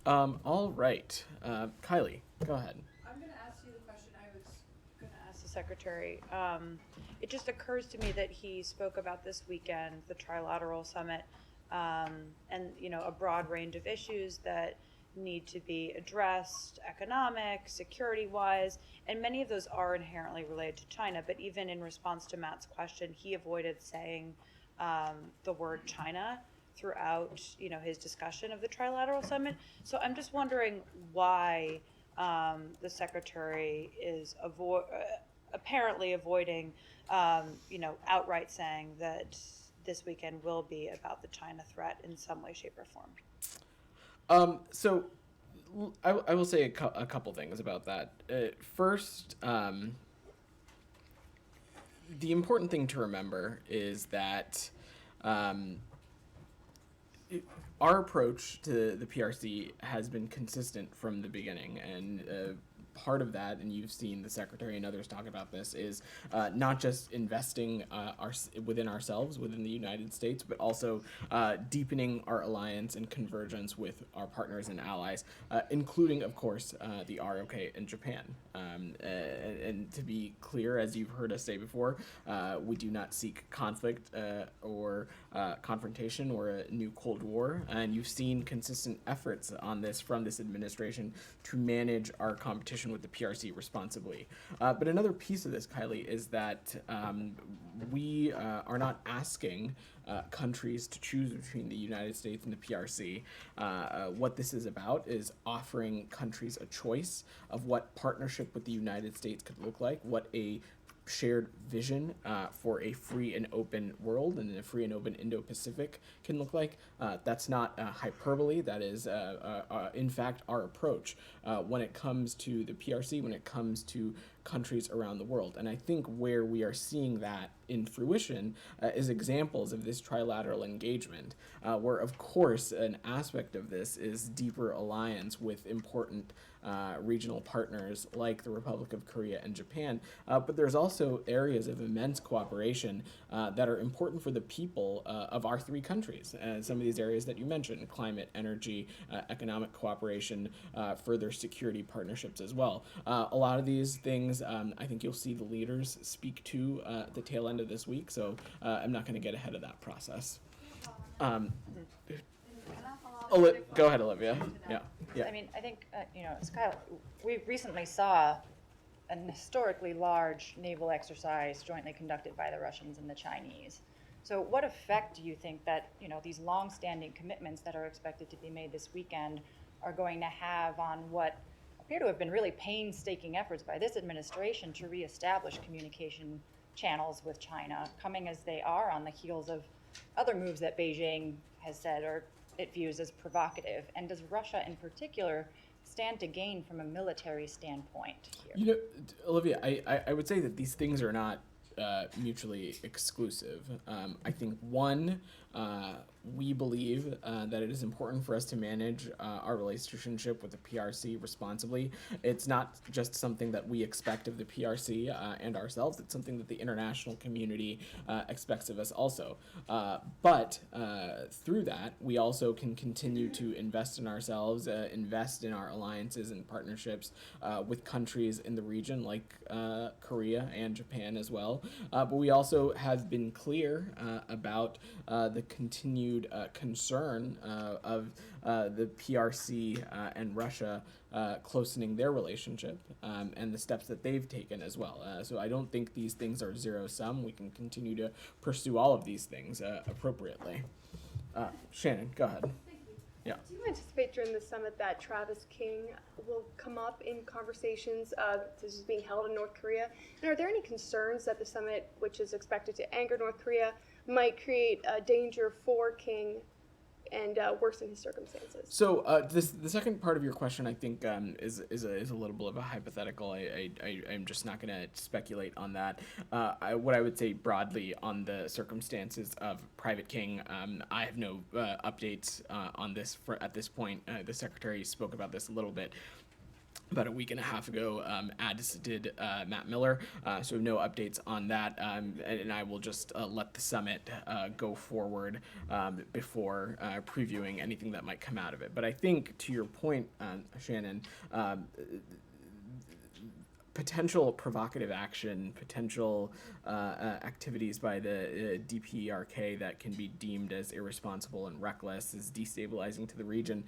All right. Kylie, go ahead. I'm going to ask you the question I was going to ask the secretary. It just occurs to me that he spoke about this weekend, the trilateral summit, and a broad range of issues that need to be addressed, economic, security-wise, and many of those are inherently related to China. But even in response to Matt's question, he avoided saying the word China throughout his discussion of the trilateral summit. So I'm just wondering why the secretary is apparently avoiding outright saying that this weekend will be about the China threat in some way, shape, or form. So I will say a couple things about that. First, the important thing to remember is that um, our approach to the PRC has been consistent from the beginning, and part of that, and you've seen the secretary and others talk about this, is not just investing within ourselves, within the United States, but also deepening our alliance and convergence with our partners and allies, including, of course, the ROK and Japan. And to be clear, as you've heard us say before, we do not seek conflict or confrontation or a new Cold War, and you've seen consistent efforts on this from this administration to manage our competition with the PRC responsibly. But another piece of this, Kylie, is that we are not asking countries to choose between the United States and the PRC. What this is about is offering countries a choice of what partnership with the United States could look like, what a shared vision for a free and open world and a free and open Indo-Pacific can look like. That's not hyperbole. That is, in fact, our approach when it comes to the PRC, when it comes to countries around the world. And I think where we are seeing that in fruition is examples of this trilateral engagement, where, of course, an aspect of this is deeper alliance with important regional partners like the Republic of Korea and Japan. But there's also areas of immense cooperation that are important for the people of our three countries. Some of these areas that you mentioned: climate, energy, economic cooperation, further security partnerships as well. A lot of these things, I think you'll see the leaders speak to at the tail end of this week, so I'm not going to get ahead of that process. Um, Go ahead, Olivia. Yeah, I yeah. mean, I think, Scott, we recently saw an historically large naval exercise jointly conducted by the Russians and the Chinese. So what effect do you think that, these long-standing commitments that are expected to be made this weekend are going to have on what appear to have been really painstaking efforts by this administration to reestablish communication channels with China, coming as they are on the heels of other moves that Beijing has said or it views as provocative? And does Russia in particular stand to gain from a military standpoint here? Olivia, I would say that these things are not mutually exclusive. I think one, we believe that it is important for us to manage our relationship with the PRC responsibly. It's not just something that we expect of the PRC and ourselves. It's something that the international community expects of us also. But through that, we also can continue to invest in ourselves, invest in our alliances and partnerships with countries in the region like Korea and Japan as well. But we also have been clear about the continued concern of the PRC and Russia closening their relationship and the steps that they've taken as well. So I don't think these things are zero sum. We can continue to pursue all of these things appropriately. Shannon, go ahead. Yeah. Do you anticipate during the summit that Travis King will come up in conversations? This is being held in North Korea. And are there any concerns that the summit, which is expected to anger North Korea, might create a danger for King and worsen his circumstances? So the second part of your question, I think, is a little bit of a hypothetical. I'm just not going to speculate on that. What I would say broadly on the circumstances of Private King, I have no updates on this at this point. The secretary spoke about this a little bit. about a week and a half ago, as did Matt Miller. So no updates on that, and I will just let the summit go forward before previewing anything that might come out of it. But I think, to your point, Shannon, potential provocative action, potential activities by the DPRK that can be deemed as irresponsible and reckless, as destabilizing to the region,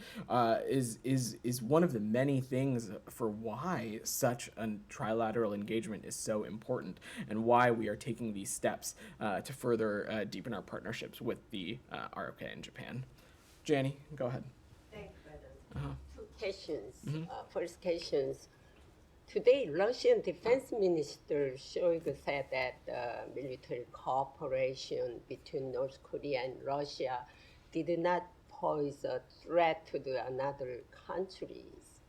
is one of the many things for why such a trilateral engagement is so important, and why we are taking these steps to further deepen our partnerships with the ROK and Japan. Janie, go ahead. Thanks, Madam. Two questions. First questions. Today, Russian Defense Minister Shoigu said that military cooperation between North Korea and Russia did not pose a threat to the another countries.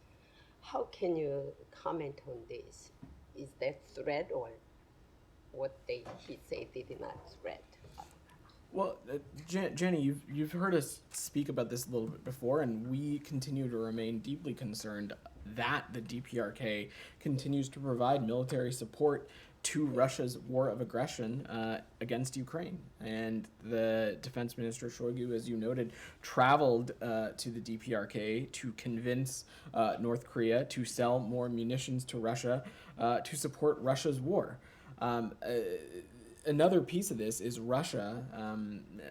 How can you comment on this? Is that threat, or what he said did not threat? Well, Jenny, you've heard us speak about this a little bit before, and we continue to remain deeply concerned that the DPRK continues to provide military support to Russia's war of aggression against Ukraine. And the Defense Minister Shoigu, as you noted, traveled to the DPRK to convince North Korea to sell more munitions to Russia to support Russia's war. Another piece of this is Russia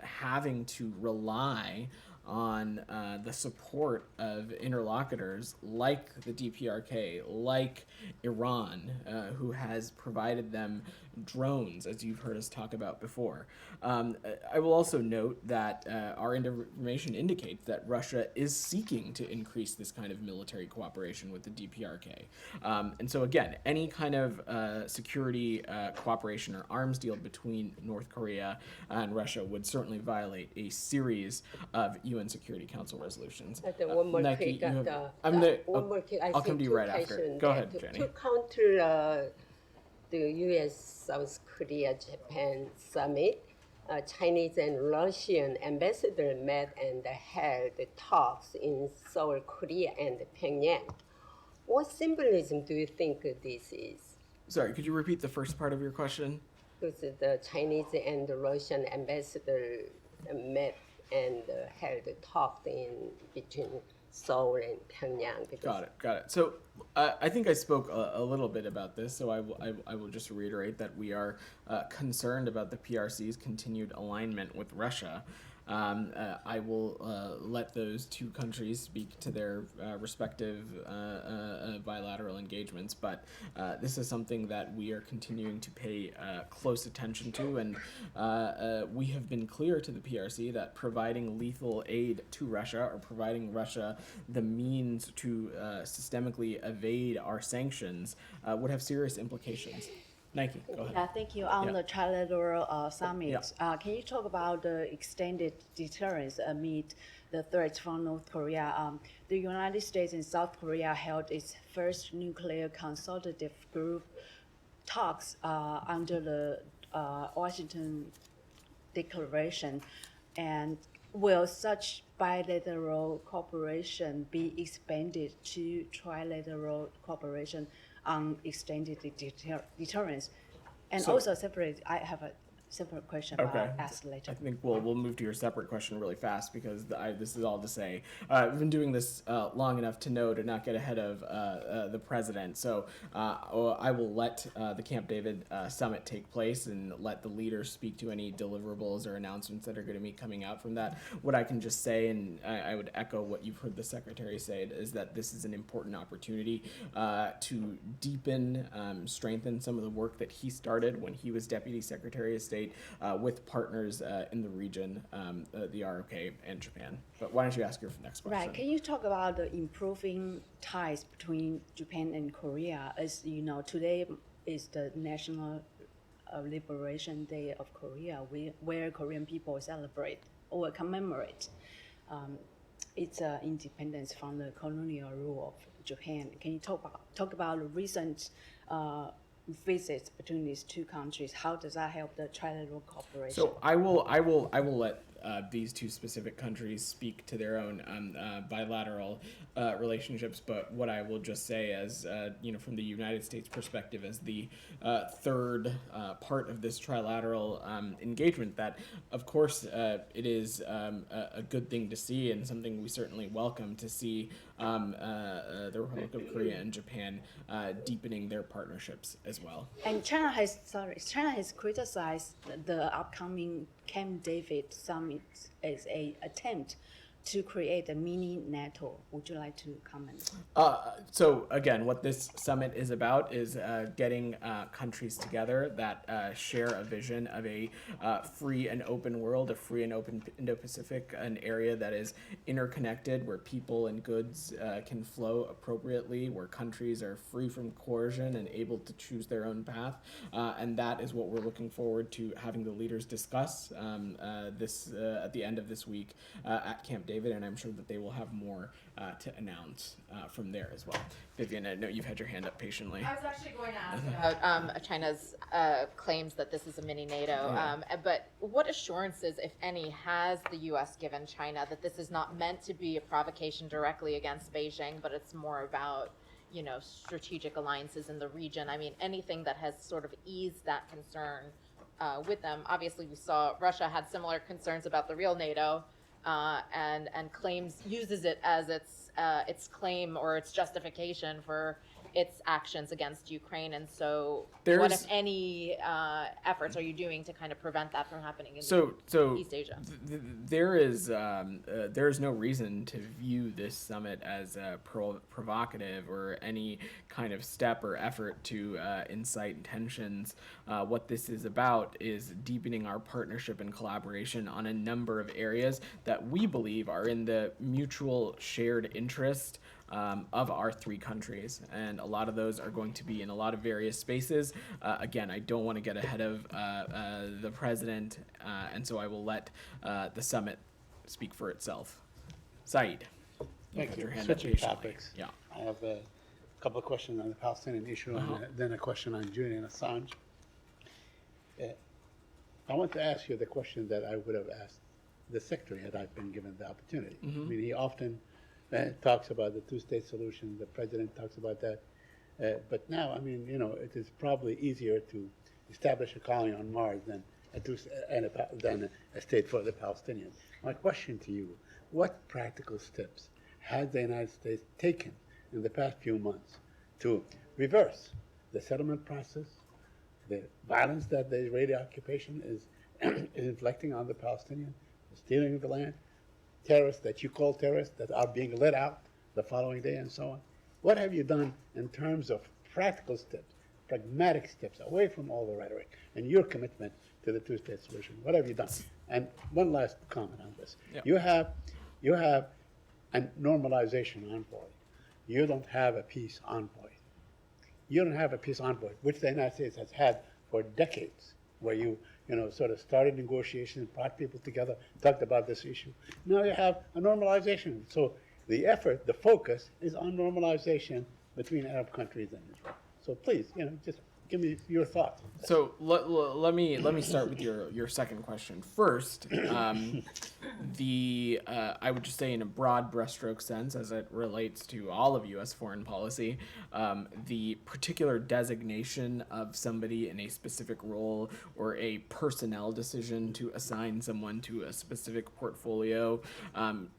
having to rely on the support of interlocutors like the DPRK, like Iran, who has provided them drones, as you've heard us talk about before. I will also note that our information indicates that Russia is seeking to increase this kind of military cooperation with the DPRK. And so again, any kind of security cooperation or arms deal between North Korea and Russia would certainly violate a series of UN Security Council resolutions. One more Nike, quick. one more quick. I'll come to you right after. Go ahead, Jenny. To counter the U.S. South Korea Japan summit, Chinese and Russian ambassadors met and held talks in Seoul, Korea, and Pyongyang. What symbolism do you think this is? Sorry, could you repeat the first part of your question? Because the Chinese and the Russian ambassador met and held talks in between Seoul and Pyongyang. Got it. So I think I spoke a little bit about this, so I will just reiterate that we are concerned about the PRC's continued alignment with Russia. I will let those two countries speak to their respective bilateral engagements, but this is something that we are continuing to pay close attention to, and we have been clear to the PRC that providing lethal aid to Russia, or providing Russia the means to systemically evade our sanctions, would have serious implications. Nike, go ahead. Yeah, thank you. On Yeah. the trilateral summit, can you talk about the extended deterrence amid the threats from North Korea? The United States and South Korea held its first nuclear consultative group talks under the Washington Declaration, and will such bilateral cooperation be expanded to trilateral cooperation on extended deterrence? And So- also separate, I have a separate question, but Okay. I'll ask later. I think we'll move to your separate question really fast, because this is all to say we've been doing this long enough to know to not get ahead of the president. So I will let the Camp David summit take place and let the leaders speak to any deliverables or announcements that are going to be coming out from that. What I can just say, and I would echo what you've heard the secretary say, is that this is an important opportunity to deepen, strengthen some of the work that he started when he was Deputy Secretary of State with partners in the region, the ROK and Japan. But why don't you ask your next question? Right, can you talk about the improving ties between Japan and Korea? As you know, today is the National Liberation Day of Korea, where Korean people celebrate or commemorate its independence from the colonial rule of Japan. Can you talk about the recent visits between these two countries? How does that help the trilateral cooperation? So I will let these two specific countries speak to their own bilateral relationships. But what I will just say, as from the United States perspective, as the third part of this trilateral engagement, that of course it is a good thing to see, and something we certainly welcome to see the Republic of Korea and Japan deepening their partnerships as well. And China has criticized the upcoming Camp David summit as an attempt to create a mini NATO. Would you like to comment? So again, what this summit is about is getting countries together that share a vision of a free and open world, a free and open Indo-Pacific, an area that is interconnected, where people and goods can flow appropriately, where countries are free from coercion and able to choose their own path. And that is what we're looking forward to having the leaders discuss this at the end of this week at Camp David, and I'm sure that they will have more to announce from there as well. Vivian, I know you've had your hand up patiently. I was actually going to ask about China's claims that this is a mini NATO. But what assurances, if any, has the U.S. given China that this is not meant to be a provocation directly against Beijing, but it's more about, strategic alliances in the region? I mean, anything that has sort of eased that concern with them. Obviously, we saw Russia had similar concerns about the real NATO. And uses it as its claim or its justification for its actions against Ukraine. And so what, if any, efforts are you doing to kind of prevent that from happening in East Asia? There is no reason to view this summit as provocative or any kind of step or effort to incite tensions. What this is about is deepening our partnership and collaboration on a number of areas that we believe are in the mutual shared interest of our three countries, and a lot of those are going to be in a lot of various spaces. Again, I don't want to get ahead of the president, and so I will let the summit speak for itself. Saeed, Thank you. your hand Switching up patiently. topics. Yeah. I have a couple of questions on the Palestinian issue and then a question on Julian Assange. I want to ask you the question that I would have asked the secretary had I been given the opportunity. I mean, he often talks about the two-state solution. The president talks about that. But now, I mean, it is probably easier to establish a colony on Mars than a state for the Palestinians. My question to you, what practical steps has the United States taken in the past few months to reverse the settlement process, the violence that the Israeli occupation is inflicting on the Palestinians, the stealing of the land, terrorists that you call terrorists that are being let out the following day and so on? What have you done in terms of practical steps, pragmatic steps, away from all the rhetoric and your commitment to the two-state solution? What have you done? And one last comment on this. Yeah. You have a normalization envoy. You don't have a peace envoy. You don't have a peace envoy, which the United States has had for decades, where you sort of started negotiations, brought people together, talked about this issue. Now you have a normalization. So the effort, the focus is on normalization between Arab countries and Israel. So please, just give me your thoughts. So let me start with your second question first. I would just say, in a broad brushstroke sense, as it relates to all of U.S. foreign policy, the particular designation of somebody in a specific role or a personnel decision to assign someone to a specific portfolio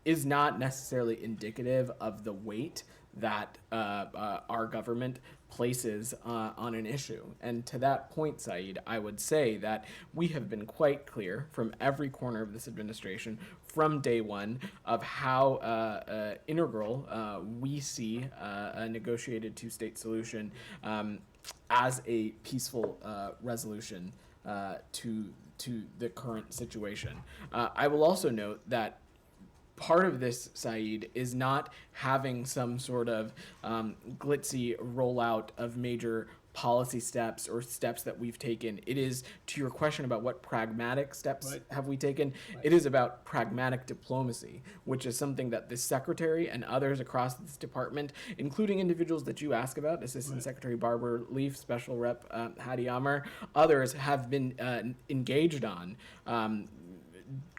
is not necessarily indicative of the weight that our government places on an issue. And to that point, Saeed, I would say that we have been quite clear from every corner of this administration from day one of how integral we see a negotiated two-state solution as a peaceful resolution to the current situation. I will also note that part of this, Saeed, is not having some sort of glitzy rollout of major policy steps or steps that we've taken. It is, to your question about what pragmatic steps have we taken, it is about pragmatic diplomacy, which is something that the secretary and others across this department, including individuals that you ask about, Assistant Secretary Barbara Leaf, Special Rep Hadi Amr, others have been engaged on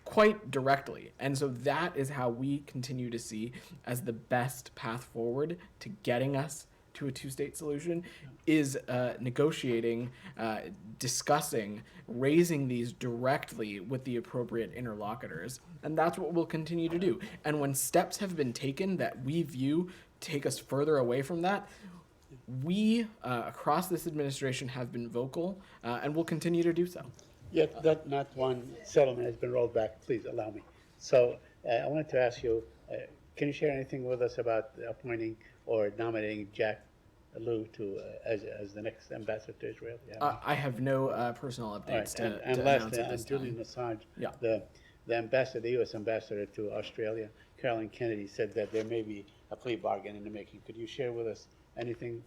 quite directly. And so that is how we continue to see as the best path forward to getting us to a two-state solution is negotiating, discussing, raising these directly with the appropriate interlocutors. And that's what we'll continue to do. And when steps have been taken that we view take us further away from that, we, across this administration, have been vocal and will continue to do so. Yet that not one settlement has been rolled back. Please allow me. So I wanted to ask you, can you share anything with us about appointing or nominating Jack Lew to as the next ambassador to Israel? Yeah. I have no personal All updates right. to And announce lastly, at on this Julian time. Assange, Yeah. the ambassador, the U.S. ambassador to Australia, Carolyn Kennedy, said that there may be a plea bargain in the making. Could you share with us anything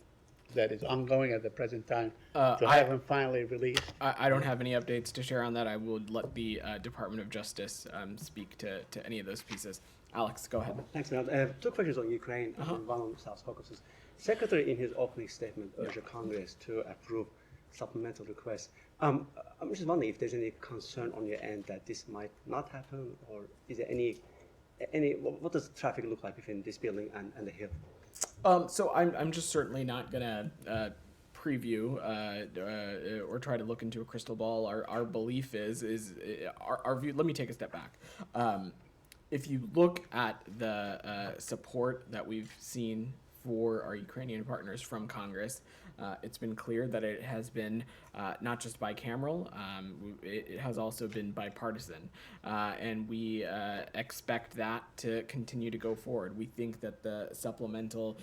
that is ongoing at the present time to have him finally released? I don't have any updates to share on that. I would let the Department of Justice speak to any of those pieces. Alex, go ahead. Thanks, Matt. I have two questions on Ukraine and one on South Caucasus. Secretary, in his opening statement, urged Congress to approve supplemental requests. I'm just wondering if there's any concern on your end that this might not happen, or is there any what does traffic look like between this building and the Hill? So I'm just certainly not gonna preview or try to look into a crystal ball. Our belief is our view. Let me take a step back. If you look at the support that we've seen for our Ukrainian partners from Congress, it's been clear that it has been not just bicameral, it has also been bipartisan. And we expect that to continue to go forward. We think that the supplemental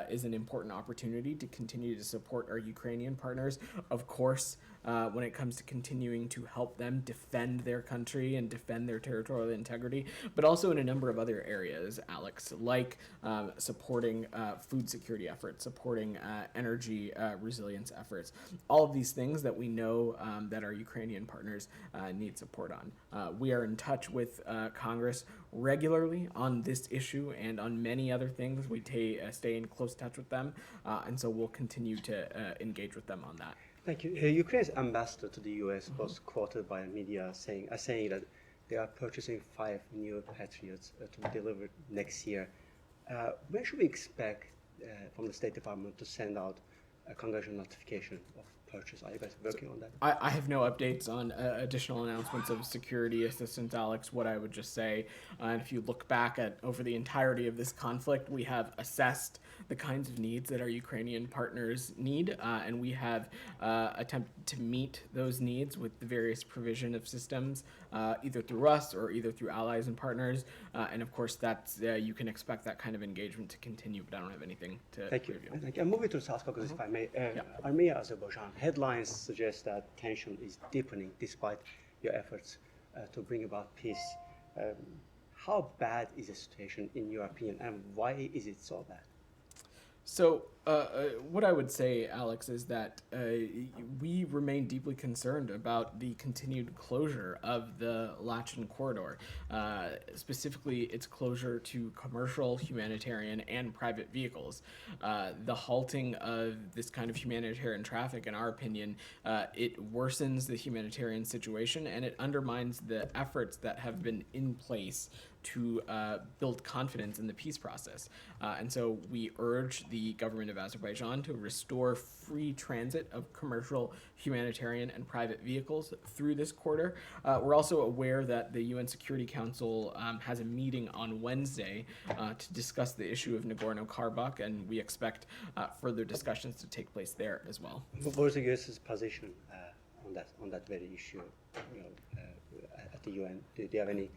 is an important opportunity to continue to support our Ukrainian partners. Of course, when it comes to continuing to help them defend their country and defend their territorial integrity, but also in a number of other areas, Alex, like supporting food security efforts, supporting energy resilience efforts, all of these things that we know that our Ukrainian partners need support on. We are in touch with Congress regularly on this issue and on many other things. We stay in close touch with them, and so we'll continue to engage with them on that. Thank you. Ukraine's ambassador to the U.S. was quoted by media saying that they are purchasing 5 new Patriots to be delivered next year. When should we expect from the State Department to send out a congressional notification of purchase? Are you guys working on that? I have no updates on additional announcements of security assistance, Alex. What I would just say, and if you look back at over the entirety of this conflict, we have assessed the kinds of needs that our Ukrainian partners need, and we have attempted to meet those needs with the various provision of systems, either through us or either through allies and partners. And of course, that's you can expect that kind of engagement to continue, but I don't have anything to Thank you. preview. Thank you. I'm moving to South Caucasus, if I may. Armenia, Azerbaijan. Headlines suggest that tension is deepening despite your efforts to bring about peace. How bad is the situation in your opinion, and why is it so bad? So, what I would say, Alex, is that we remain deeply concerned about the continued closure of the Lachin corridor, specifically its closure to commercial, humanitarian, and private vehicles. The halting of this kind of humanitarian traffic, in our opinion, it worsens the humanitarian situation and it undermines the efforts that have been in place to build confidence in the peace process. And so we urge the government of Azerbaijan to restore free transit of commercial, humanitarian, and private vehicles through this corridor. We're also aware that the UN Security Council has a meeting on Wednesday to discuss the issue of Nagorno-Karabakh, and we expect further discussions to take place there as well. What is the U.S.'s position on that very issue at the UN? Do you have any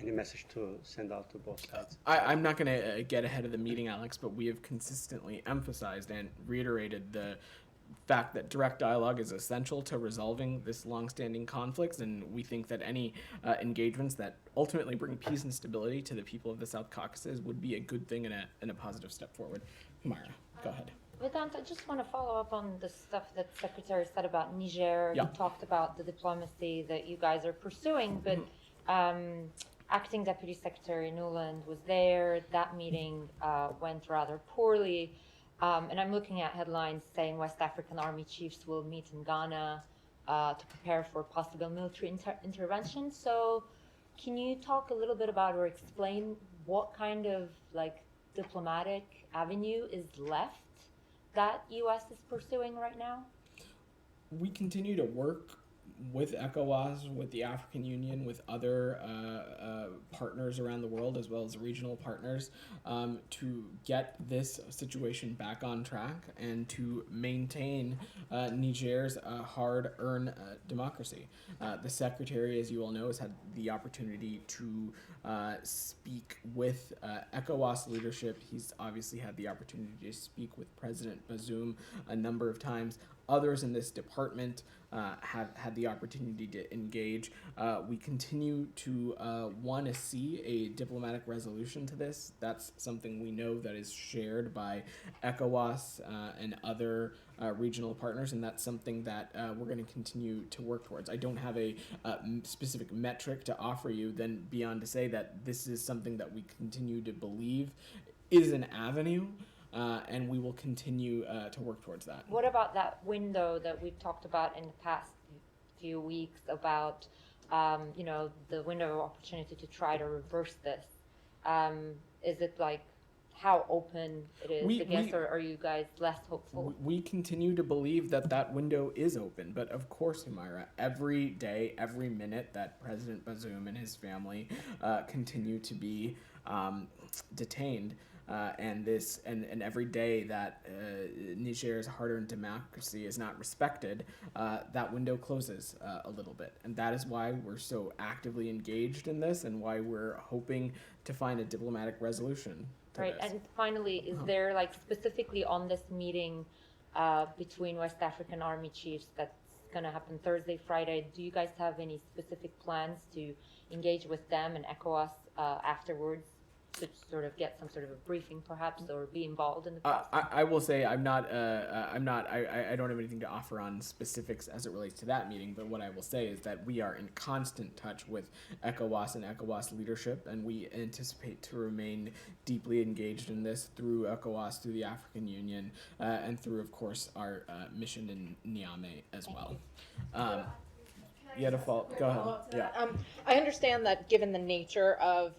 message to send out to both sides? I'm not going to get ahead of the meeting, Alex, but we have consistently emphasized and reiterated the fact that direct dialogue is essential to resolving this longstanding conflicts, and we think that any engagements that ultimately bring peace and stability to the people of the South Caucasus would be a good thing and a positive step forward. Humaira, go ahead. Vedant, I just want to follow up on the stuff that the Secretary said about Niger. Yeah. You talked about the diplomacy that you guys are pursuing, but Acting Deputy Secretary Nuland was there. That meeting went rather poorly. And I'm looking at headlines saying West African Army chiefs will meet in Ghana to prepare for possible military intervention. So Can you talk a little bit about or explain what kind of like diplomatic avenue is left that U.S. is pursuing right now? We continue to work with ECOWAS, with the African Union, with other partners around the world, as well as regional partners, to get this situation back on track and to maintain Niger's hard-earned democracy. The Secretary, as you all know, has had the opportunity to speak with ECOWAS leadership. He's obviously had the opportunity to speak with President Bazoum a number of times. Others in this department have had the opportunity to engage. We continue to want to see a diplomatic resolution to this. That's something we know that is shared by ECOWAS and other regional partners, and that's something that we're going to continue to work towards. I don't have a specific metric to offer you than beyond to say that this is something that we continue to believe is an avenue. And we will continue to work towards that. What about that window that we've talked about in the past few weeks about, the window of opportunity to try to reverse this? Is it like how open it is, or are you guys less hopeful? We continue to believe that that window is open, but of course, Humaira, every day, every minute that President Bazoum and his family continue to be detained, and every day that Niger's hard-earned democracy is not respected, that window closes a little bit, and that is why we're so actively engaged in this, and why we're hoping to find a diplomatic resolution to Right, this. and finally, is there like specifically on this meeting between West African Army chiefs that's going to happen Thursday, Friday? Do you guys have any specific plans to engage with them and ECOWAS afterwards? To sort of get some sort of a briefing, perhaps, or be involved in the process. I will say I don't have anything to offer on specifics as it relates to that meeting. But what I will say is that we are in constant touch with ECOWAS and ECOWAS leadership, and we anticipate to remain deeply engaged in this through ECOWAS, through the African Union, and through, of course, our mission in Niamey as well. You had a fault. Go ahead. Yeah. I understand that given the nature of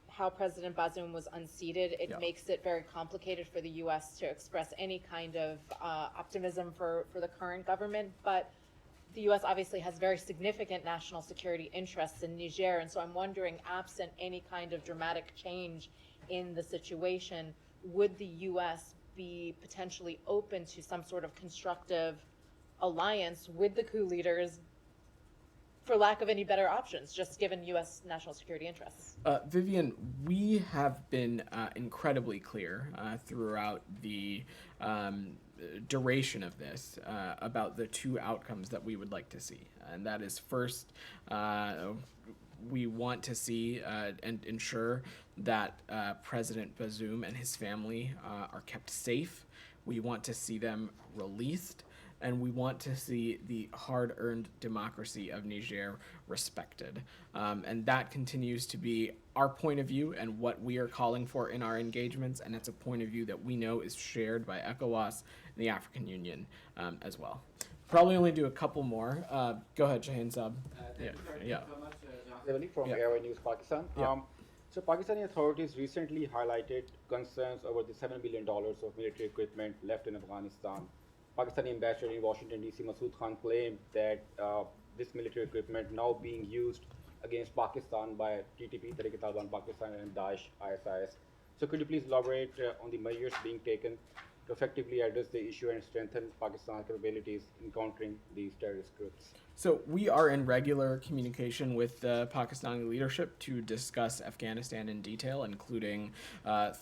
how President Bazoum was unseated, it makes it very complicated for the U.S. to express any kind of optimism for the current government. But the U.S. obviously has very significant national security interests in Niger, and so I'm wondering, absent any kind of dramatic change in the situation, would the U.S. be potentially open to some sort of constructive alliance with the coup leaders, for lack of any better options, just given U.S. national security interests? Vivian, we have been incredibly clear throughout the duration of this about the two outcomes that we would like to see. And that is, first, we want to see and ensure that President Bazoum and his family are kept safe. We want to see them released. And we want to see the hard-earned democracy of Niger respected. And that continues to be our point of view and what we are calling for in our engagements, and it's a point of view that we know is shared by ECOWAS and the African Union as well. Probably only do a couple more. Go ahead, Shaheen Saab. Thank you so much, Jahan from Airway News Pakistan. So Pakistani authorities recently highlighted concerns over the $7 billion of military equipment left in Afghanistan. Pakistani ambassador in Washington, D.C., Masood Khan, claimed that this military equipment now being used against Pakistan by TTP, Tehrik-e-Taliban Pakistan, and Daesh, ISIS. So could you please elaborate on the measures being taken to effectively address the issue and strengthen Pakistan's capabilities in countering these terrorist groups? So we are in regular communication with the Pakistani leadership to discuss Afghanistan in detail, including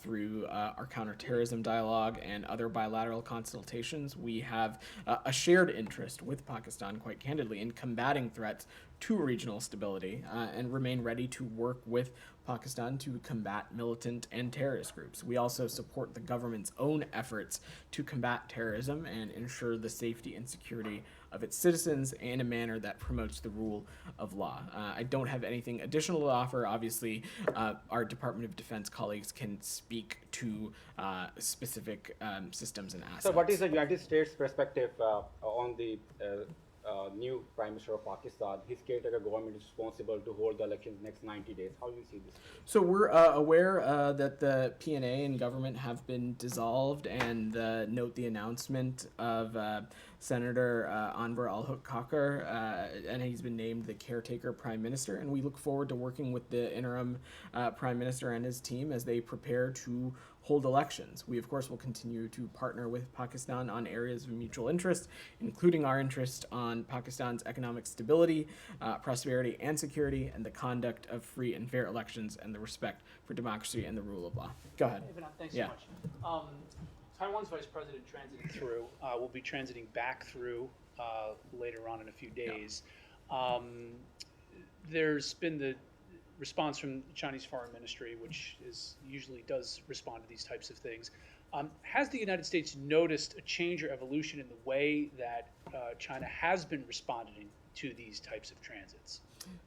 through our counterterrorism dialogue and other bilateral consultations. We have a shared interest with Pakistan, quite candidly, in combating threats to regional stability and remain ready to work with Pakistan to combat militant and terrorist groups. We also support the government's own efforts to combat terrorism and ensure the safety and security of its citizens in a manner that promotes the rule of law. I don't have anything additional to offer. Obviously, our Department of Defense colleagues can speak to specific systems and assets. So what is the United States perspective on the new Prime Minister of Pakistan, his caretaker government is responsible to hold the elections next 90 days. How do you see this? So we're aware that the PNA and government have been dissolved, and note the announcement of Senator Anwar al-Haq Kakar, and he's been named the caretaker prime minister. And we look forward to working with the interim prime minister and his team as they prepare to hold elections. We, of course, will continue to partner with Pakistan on areas of mutual interest, including our interest on Pakistan's economic stability, prosperity, and security, and the conduct of free and fair elections, and the respect for democracy and the rule of law. Go ahead. Thanks Yeah. so much. Taiwan's vice president transited through, will be transiting back through later on in a few days. There's been the response from the Chinese Foreign Ministry, which usually does respond to these types of things. Has the United States noticed a change or evolution in the way that China has been responding to these types of transits?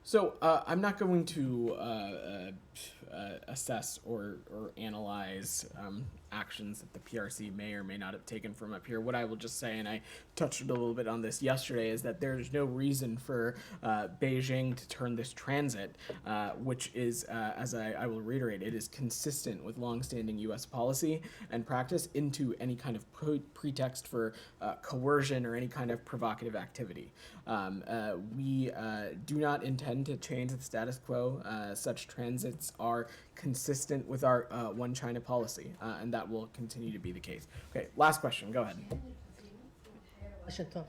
So I'm not going to assess or analyze actions that the PRC may or may not have taken from up here. What I will just say, and I touched a little bit on this yesterday, is that there's no reason for Beijing to turn this transit, which is, as I will reiterate, it is consistent with longstanding U.S. policy and practice, into any kind of pretext for coercion or any kind of provocative activity. We do not intend to change the status quo. Such transits are consistent with our One China policy, and that will continue to be the case. Okay, last question. Go ahead. Washington.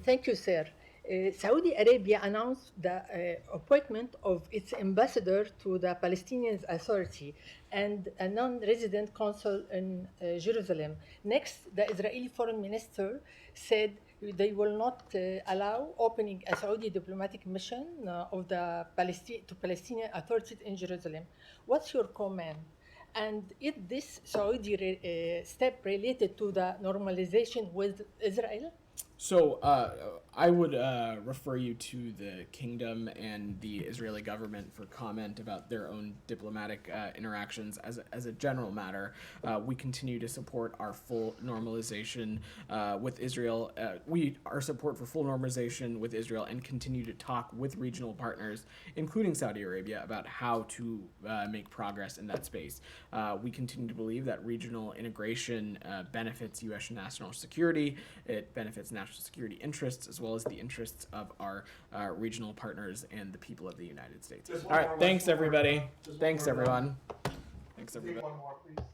Thank you, sir. Saudi Arabia announced the appointment of its ambassador to the Palestinian Authority and a non-resident consul in Jerusalem. Next, the Israeli foreign minister said they will not allow opening a Saudi diplomatic mission of the Palestinian Authority in Jerusalem. What's your comment? And is this Saudi step related to the normalization with Israel? So I would refer you to the kingdom and the Israeli government for comment about their own diplomatic interactions. As a general matter, we continue to support our full normalization with Israel. Our support for full normalization with Israel, and continue to talk with regional partners, including Saudi Arabia, about how to make progress in that space. We continue to believe that regional integration benefits U.S. national security. It benefits national security interests, as well as the interests of our regional partners and the people of the United States. All right, thanks everybody. Thanks everyone. Thanks everybody. One more, please.